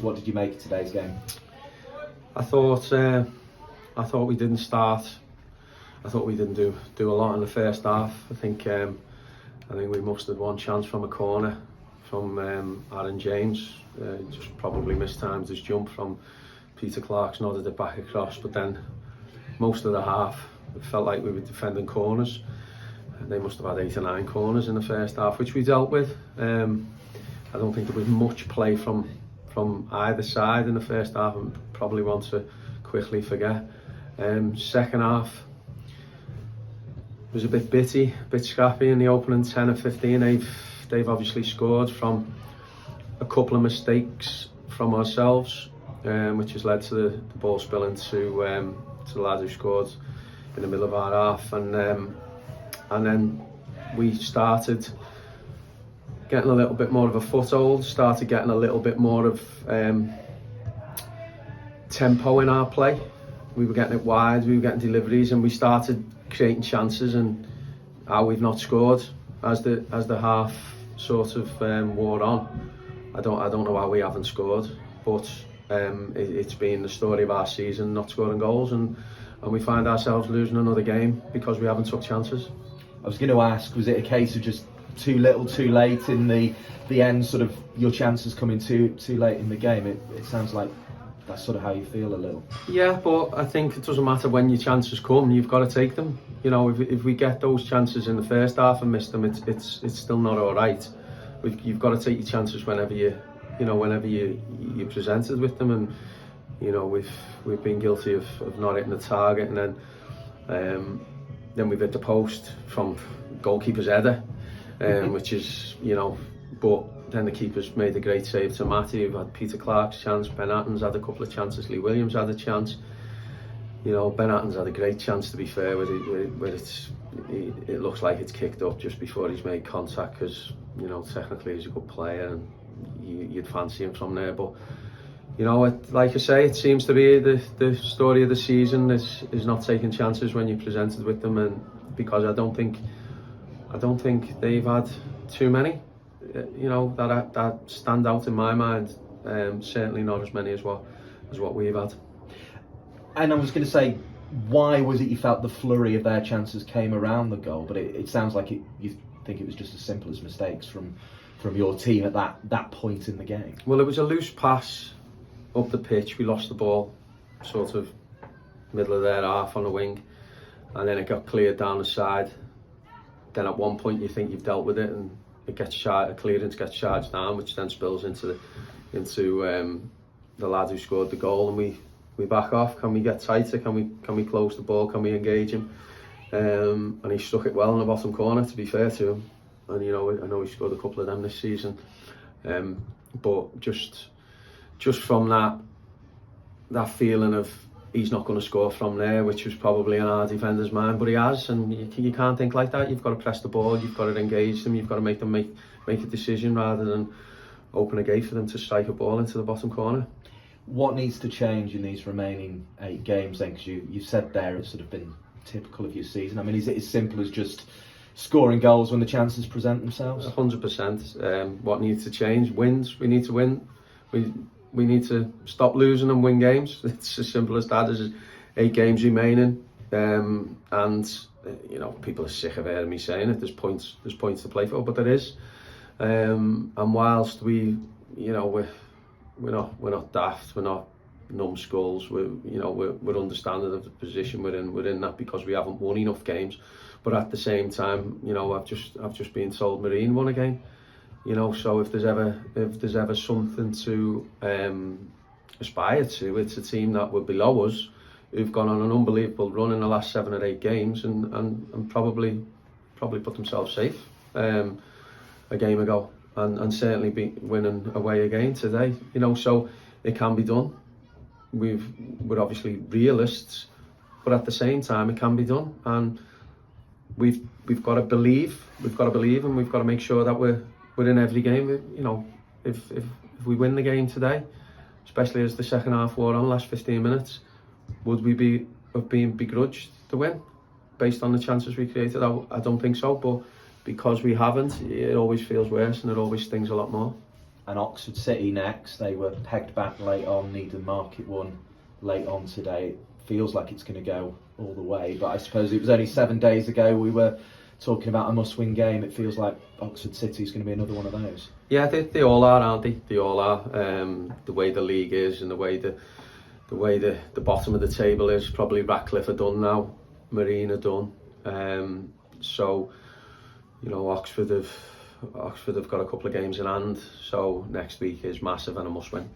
What did you make of today's game? I thought we didn't start. I thought we didn't do a lot in the first half. I think we mustered one chance from a corner from Aaron James. Just probably mistimed his jump from Peter Clark's nodded it back across. But then most of the half, it felt like we were defending corners. They must have had 8 or 9 corners in the first half, which we dealt with. I don't think there was much play from either side in the first half, and probably want to quickly forget. Second half was a bit bitty, a bit scrappy in the opening 10 or 15. They've obviously scored from a couple of mistakes from ourselves, which has led to the ball spilling to the lad who scored in the middle of our half, and then we started getting a little bit more of a foothold, started getting a little bit more of tempo in our play. We were getting it wide, we were getting deliveries, and we started creating chances. And how we've not scored as the half sort of wore on. I don't know how we haven't scored, but it's been the story of our season, not scoring goals, and we find ourselves losing another game because we haven't took chances. I was going to ask, was it a case of just too little, too late in the end? Sort of your chances coming too late in the game. It sounds like that's sort of how you feel a little. Yeah, but I think it doesn't matter when your chances come. You've got to take them. You know, if we get those chances in the first half and miss them, it's still not all right. You've got to take your chances whenever you're presented with them. And you know, we've been guilty of not hitting the target, and then we've hit the post from goalkeeper's header, which is, you know, but then the keeper's made a great save to Matty. We've had Peter Clark's chance, Ben Atten's had a couple of chances, Lee Williams had a chance. You know, Ben Atten's had a great chance, to be fair, where it looks like it's kicked up just before he's made contact, because, you know, technically he's a good player and you'd fancy him from there. But, you know, like I say, it seems to be the story of the season is not taking chances when you're presented with them, and because I don't think they've had too many, you know, that stand out in my mind. Certainly not as many as what we've had. And I was going to say, why was it you felt the flurry of their chances came around the goal? But it sounds like you think it was just as simple as mistakes from your team at that point in the game. Well, it was a loose pass up the pitch. We lost the ball sort of middle of their half on the wing, and then it got cleared down the side. Then at one point you think you've dealt with it, and it gets clearance gets charged down, which then spills into the lad who scored the goal, and we back off. Can we get tighter? Can we close the ball? Can we engage him? And he struck it well in the bottom corner, to be fair to him. And you know, I know he scored a couple of them this season. But just from that feeling of he's not going to score from there, which was probably in our defender's mind, but he has, and you can't think like that. You've got to press the ball, you've got to engage them, you've got to make them make a decision rather than open a gate for them to strike a ball into the bottom corner. What needs to change in these remaining 8 games then? Because you said there it's sort of been typical of your season. I mean, is it as simple as just scoring goals when the chances present themselves? 100%. What needs to change? Wins. We need to win. We need to stop losing and win games. It's as simple as that. There's 8 games remaining, and you know, people are sick of hearing me saying it. There's points to play for, but there is. And whilst we're not daft, we're not numbskulls. We're understanding of the position we're in. We're in that because we haven't won enough games. But at the same time, you know, I've just been told Marine won a game. You know, so if there's ever something to aspire to, it's a team that were below us, who've gone on an unbelievable run in the last 7 or 8 games, and probably put themselves safe a game ago, and certainly be winning away again today. You know, so it can be done. We're obviously realists, but at the same time it can be done, and we've got to believe, and we've got to make sure that we're in every game. You know, if we win the game today, especially as the second half wore on, last 15 minutes, would we be being begrudged to win based on the chances we created? I don't think so, but because we haven't, it always feels worse and it always stings a lot more. and Oxford City next. They were pegged back late on. Needham Market won late on today. It feels like it's going to go all the way, but I suppose it was only 7 days ago we were talking about a must-win game. It feels like Oxford City is going to be another one of those. Yeah, they all are, aren't they? They all are. The way the league is and the way the bottom of the table is, probably Radcliffe are done now, Marine are done. So, you know, Oxford have got a couple of games in hand. So next week is massive and a must-win.